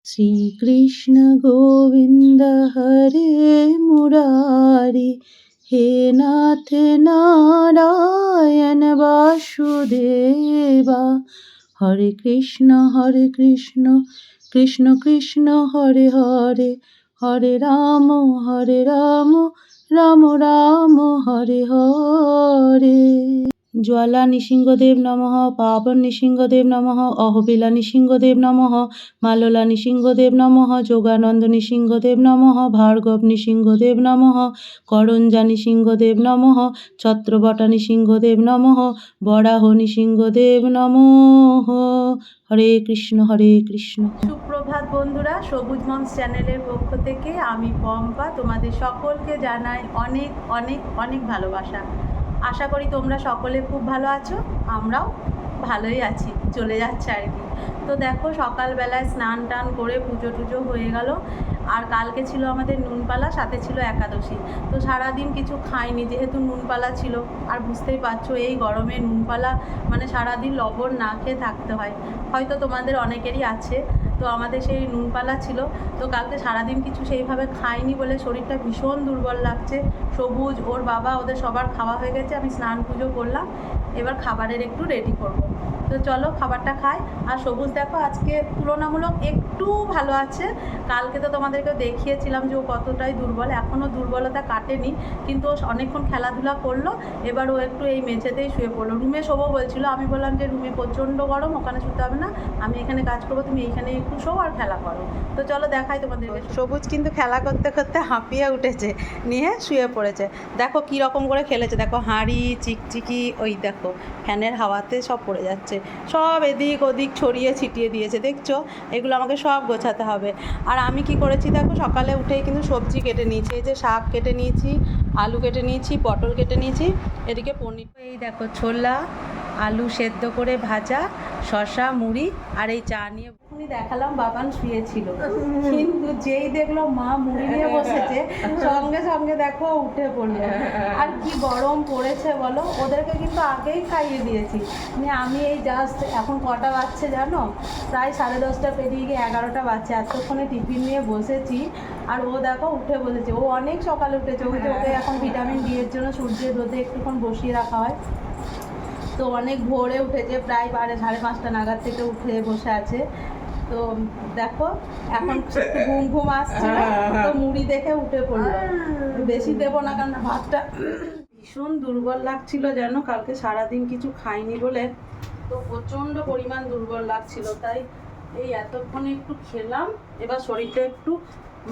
শ্রীকৃষ্ণ গোবিন্দ হরে মুরারি, হে নাথ নারায়ণ বাসুদেবা। হরে কৃষ্ণ কৃষ্ণ কৃষ্ণ হরে হরে, হরে রাম রাম রাম হরে হরে। জ্বালা নৃসিংহদেব নমঃ, পাবন নৃসিংহদেব নমঃ, অহবিলা নৃসিংহদেব নমঃ, মাললা নৃসিংহদেব নমঃ, যোগানন্দ নৃসিংহদেব নমঃ, ভার্গব নৃসিংহদেব নমঃ, করঞ্জা নৃসিংহদেব নমঃ, ছত্রবটা নৃসিংহদেব নমঃ, বরাহ নৃসিংহদেব নমঃ। হরে কৃষ্ণ হরে কৃষ্ণ। সুপ্রভাত বন্ধুরা, সবুজ মঞ্চ চ্যানেলের পক্ষ থেকে আমি পম্পা তোমাদের সকলকে জানাই অনেক অনেক অনেক ভালোবাসা। আশা করি তোমরা সকলে খুব ভালো আছো, আমরাও ভালোই আছি, চলে যাচ্ছে আর কি। তো দেখো সকালবেলায় স্নান টান করে পুজো টুজো হয়ে গেল, আর কালকে ছিল আমাদের নুনপালা, সাথে ছিল একাদশী। তো সারাদিন কিছু খাইনি যেহেতু নুনপালা ছিল, আর বুঝতেই পারছো এই গরমে নুনপালা মানে সারাদিন লবণ না খেয়ে থাকতে হয়, হয়তো তোমাদের অনেকেরই আছে। তো আমাদের সেই নুনপালা ছিল, তো কালকে সারাদিন কিছু সেইভাবে খাইনি বলে শরীরটা ভীষণ দুর্বল লাগছে। সবুজ, ওর বাবা, ওদের সবার খাওয়া হয়ে গেছে, আমি স্নান পুজো করলাম, এবার খাবারের একটু রেডি করব। তো চলো খাবারটা খাই। আর সবুজ দেখো আজকে তুলনামূলক একটু ভালো আছে, কালকে তো তোমাদেরকে দেখিয়েছিলাম যে ও কতটাই দুর্বল, এখনও দুর্বলতা কাটেনি, কিন্তু ও অনেকক্ষণ খেলাধুলা করলো, এবার ও একটু এই মেঝেতেই শুয়ে পড়লো। রুমে শোবো বলছিল, আমি বললাম যে রুমে প্রচণ্ড গরম, ওখানে শুতে হবে না, আমি এখানে কাজ করবো, তুমি এইখানে একটু শো আর খেলা করো। তো চলো দেখাই তোমাদের। সবুজ কিন্তু খেলা করতে করতে হাঁপিয়ে উঠেছে, নিয়ে শুয়ে পড়েছে। দেখো কী রকম করে খেলেছে, দেখো হাঁড়ি চিকচিকি, ওই দেখো ফ্যানের হাওয়াতে সব পড়ে যাচ্ছে, সব এদিক ওদিক ছড়িয়ে ছিটিয়ে দিয়েছে, দেখছো? এগুলো আমাকে সব গোছাতে হবে। আর আমি কি করেছি দেখো, সকালে উঠেই কিন্তু সবজি কেটে নিয়েছি, এই যে শাক কেটে নিয়েছি, আলু কেটে নিয়েছি, পটল কেটে নিয়েছি, এদিকে পনির, এই দেখো ছোলা আলু সেদ্ধ করে ভাজা, শসা মুড়ি, আর এই চা নিয়ে দেখালাম। বাবান শুয়েছিল, কিন্তু যেই দেখলো মা মুড়ি নিয়ে বসেছে, সঙ্গে সঙ্গে দেখো উঠে পড়লো। আর কি গরম পড়েছে বলো, ওদেরকে কিন্তু আগেই খাইয়ে দিয়েছি, মানে আমি এই জাস্ট এখন কটা বাজছে জানো, প্রায় 10:30 পেরিয়ে গিয়ে 11টা বাজছে, এতক্ষণে টিফিন নিয়ে বসেছি, আর ও দেখো উঠে বসেছে। ও অনেক সকালে উঠেছে, ওই যে ওকে এখন ভিটামিন ডি এর জন্য সূর্যের রোদে একটুক্ষণ বসিয়ে রাখা হয়, তো অনেক ভোরে উঠেছে, প্রায় 5:30 নাগাদ থেকে উঠে বসে আছে। তো দেখো এখন ঘুম ঘুম আসছে, তো মুড়ি দেখে উঠে পড়লো, বেশি দেবো না কারণ ভাতটা ভীষণ দুর্বল লাগছিল যেন, কালকে সারাদিন কিছু খাইনি বলে, তো প্রচণ্ড পরিমাণ দুর্বল লাগছিল, তাই এই এতক্ষণে একটু খেলাম, এবার শরীরটা একটু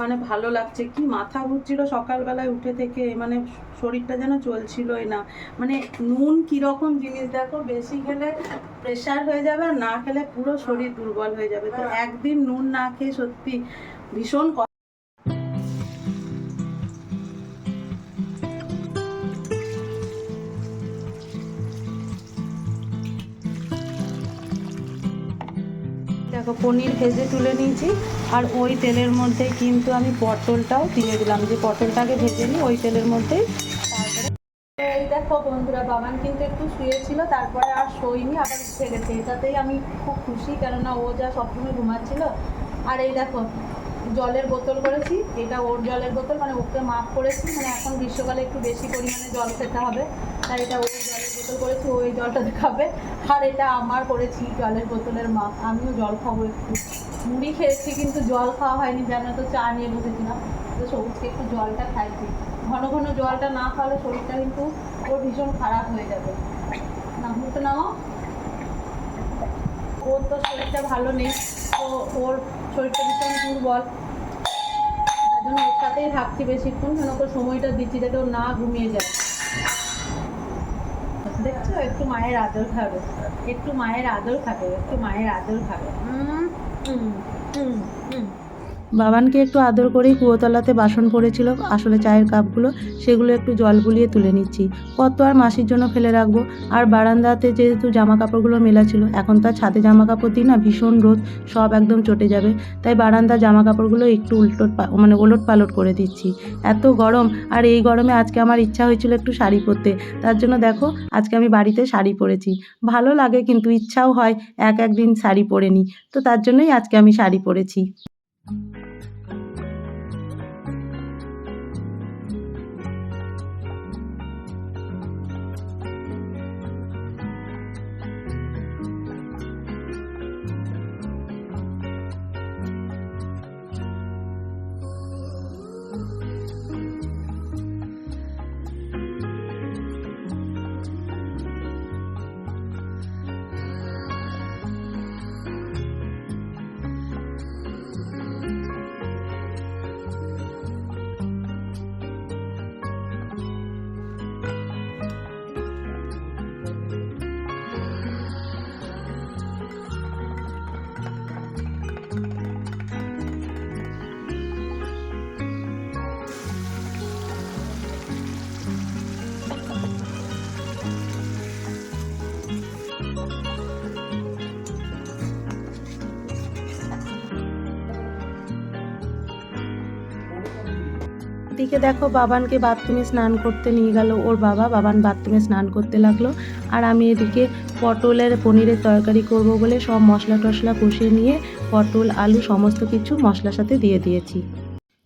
মানে ভালো লাগছে। কি মাথা ঘুরছিল সকালবেলায় উঠে থেকে, মানে শরীরটা যেন চলছিলই না। মানে নুন কীরকম জিনিস দেখো, বেশি খেলে প্রেশার হয়ে যাবে, আর না খেলে পুরো শরীর দুর্বল হয়ে যাবে। তো একদিন নুন না খেয়ে সত্যি ভীষণ দেখো পনির ভেজে তুলে নিয়েছি, আর ওই তেলের মধ্যে কিন্তু আমি পটলটাও দিয়ে দিলাম, যে পটলটাকে ভেজে নিই ওই তেলের মধ্যেই। তারপরে এই দেখো বন্ধুরা, বাবান কিন্তু একটু শুয়েছিল, তারপরে আর শোয়নি, আবার উঠে গেছে, এটাতেই আমি খুব খুশি, কেননা ও যা সবসময় ঘুমাচ্ছিল। আর এই দেখো জলের বোতল করেছি, এটা ওর জলের বোতল, মানে ওকে মাপ করেছি, মানে এখন গ্রীষ্মকালে একটু বেশি পরিমাণে জল খেতে হবে, তাই এটা ওর জলের বোতল করেছি, ওই জলটাতে খাবে। আর এটা আমার করেছি জলের বোতলের মাপ, আমিও জল খাবো একটু। মুড়ি খেয়েছি কিন্তু জল খাওয়া হয়নি, জানো তো, চা নিয়ে বসেছিলাম, তো সবুজকে একটু জলটা খাইছি। ঘন ঘন জলটা না খাওয়ালে শরীরটা কিন্তু ওর ভীষণ খারাপ হয়ে যাবে। না মুখে নাও, ওর তো শরীরটা ভালো নেই, তো ওর শরীরটা ভীষণ দুর্বল, তার জন্য ওর সাথেই থাকছি বেশিক্ষণ, যেন ওকে সময়টা দিচ্ছি যাতে ও না ঘুমিয়ে যায়। দেখছো, একটু মায়ের আদর খাবে, একটু মায়ের আদর খাবে, একটু মায়ের আদর খাবে। বাবানকে একটু আদর করেই কুয়োতলাতে বাসন পড়েছিল, আসলে চায়ের কাপগুলো, সেগুলো একটু জল বুলিয়ে তুলে নিচ্ছি। কত আর মাসির জন্য ফেলে রাখবো। আর বারান্দাতে যেহেতু জামা কাপড়গুলো মেলা ছিল, এখন তার ছাদে জামা কাপড় দিই না, ভীষণ রোদ, সব একদম চটে যাবে, তাই বারান্দার জামা কাপড়গুলো একটু মানে ওলট পালট করে দিচ্ছি। এত গরম, আর এই গরমে আজকে আমার ইচ্ছা হয়েছিল একটু শাড়ি পরতে, তার জন্য দেখো আজকে আমি বাড়িতে শাড়ি পরেছি। ভালো লাগে, কিন্তু ইচ্ছাও হয় একদিন শাড়ি পরে নিই, তো তার জন্যই আজকে আমি শাড়ি পরেছি। দিকে দেখো বাবানকে বাথরুমে স্নান করতে নিয়ে গেল ওর বাবা। বাবান বাথরুমে স্নান করতে লাগলো আর আমি এদিকে পটলের পনিরের তরকারি করব বলে সব মশলা টশলা কষিয়ে নিয়ে পটল আলু সমস্ত কিছু মশলার সাথে দিয়ে দিয়েছি।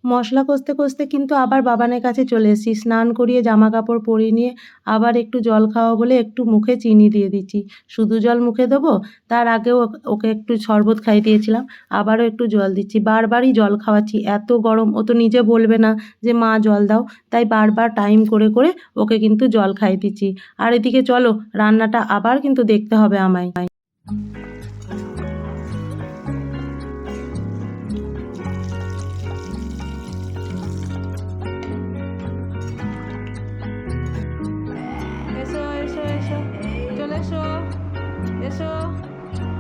মশলা কষতে কষতে কিন্তু আবার বাবানের কাছে চলে এসেছি। স্নান করিয়ে জামা কাপড় পরিয়ে নিয়ে আবার একটু জল খাওয়া বলে একটু মুখে চিনি দিয়ে দিচ্ছি। শুধু জল মুখে দেবো, তার আগেও ওকে একটু শরবত খাইয়ে দিয়েছিলাম, আবারও একটু জল দিচ্ছি। বারবারই জল খাওয়াচ্ছি, এত গরম। ও তো নিজে বলবে না যে মা জল দাও, তাই বারবার টাইম করে করে ওকে কিন্তু জল খাইয়ে দিচ্ছি। আর এদিকে চলো রান্নাটা আবার কিন্তু দেখতে হবে আমায়।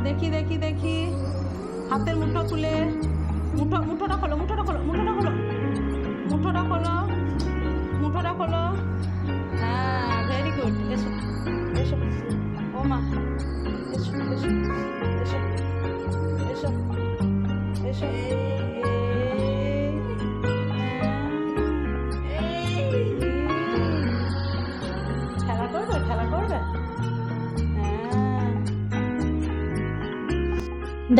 দেখি দেখি দেখি হাতের মুঠো খুলে মুঠোটা খোলো মুঠোটা খোলো মুঠোটা খোলো মুঠোটা খোলো মুঠোটা খোলো। হ্যাঁ, ভেরি গুড। এসো এসো ও মা, এসো এসো এসো এসো এসো। খেলা করবে খেলা করবে।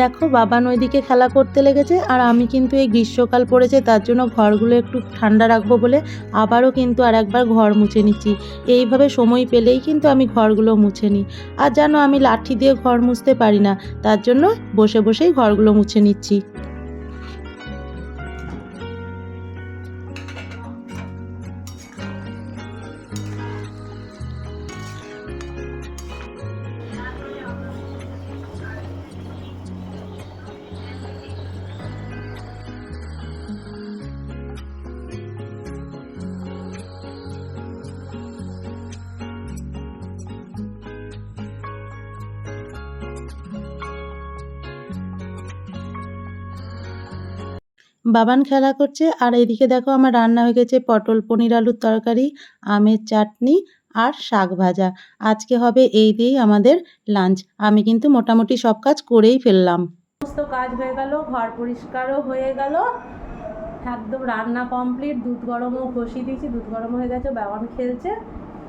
দেখো বাবান ওইদিকে খেলা করতে লেগেছে আর আমি কিন্তু এই গ্রীষ্মকাল পড়েছে তার জন্য ঘরগুলো একটু ঠান্ডা রাখবো বলে আবারও কিন্তু আর একবার ঘর মুছে নিচ্ছি। এইভাবে সময় পেলেই কিন্তু আমি ঘরগুলো মুছে নিই। আর জানো আমি লাঠি দিয়ে ঘর মুছতে পারি না, তার জন্য বসে বসেই ঘরগুলো মুছে নিচ্ছি। বাবান খেলা করছে আর এদিকে দেখো আমার রান্না হয়ে গেছে পটল পনির আলুর তরকারি, আমের চাটনি আর শাক ভাজা। আজকে হবে এই দিয়েই আমাদের লাঞ্চ। আমি কিন্তু মোটামুটি সব কাজ করেই ফেললাম। সমস্ত কাজ হয়ে গেল, ঘর পরিষ্কারও হয়ে গেল, একদম রান্না কমপ্লিট। দুধ গরমও বসিয়ে দিয়েছি, দুধ গরম হয়ে গেছে, বাবান খেলছে।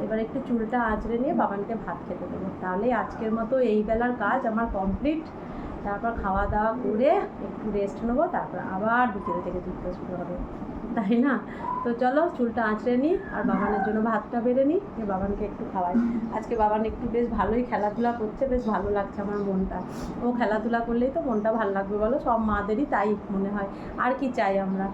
এবার একটু চুলটা আঁচড়ে নিয়ে বাবানকে ভাত খেতে দেবো, তাহলে আজকের মতো এই বেলার কাজ আমার কমপ্লিট। তারপর খাওয়া দাওয়া করে একটু রেস্ট নেবো, তারপর আবার বিকেল থেকে যুদ্ধ শুরু হবে, তাই না? তো চলো চুলটা আঁচড়ে নিই আর বাবানের জন্য ভাতটা বেড়ে নিই, বাবানকে একটু খাওয়াই। আজকে বাবান একটু বেশ ভালোই খেলাধুলা করছে, বেশ ভালো লাগছে আমার মনটা। ও খেলাধুলা করলেই তো মনটা ভালো লাগবে বলো, সব মাদেরই তাই মনে হয়। আর কি চাই আমরা।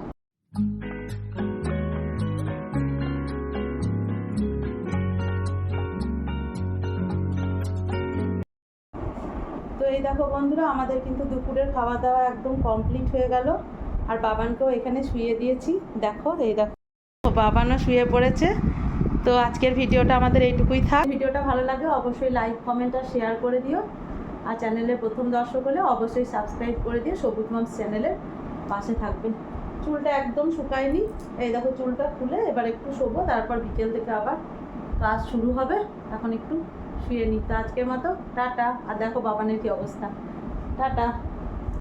তো এই দেখো বন্ধুরা, আমাদের কিন্তু দুপুরের খাওয়া দাওয়া একদম কমপ্লিট হয়ে গেল আর বাবানকেও এখানে শুয়ে দিয়েছি। দেখো এই দেখো বাবানও শুয়ে পড়েছে। তো আজকের ভিডিওটা আমাদের এইটুকুই থাক। ভিডিওটা ভালো লাগে অবশ্যই লাইক কমেন্ট আর শেয়ার করে দিও। আর চ্যানেলের প্রথম দর্শক হলে অবশ্যই সাবস্ক্রাইব করে দিও, সবুজ মামস চ্যানেলের পাশে থাকবেন। চুলটা একদম শুকায়নি, এই দেখো চুলটা খুলে এবার একটু শোবো, তারপর বিকেল থেকে আবার কাজ শুরু হবে। এখন একটু শুয়ে নিই। তো আজকের মতো টাটা। আর দেখো বাবানের কি অবস্থা। টাটা।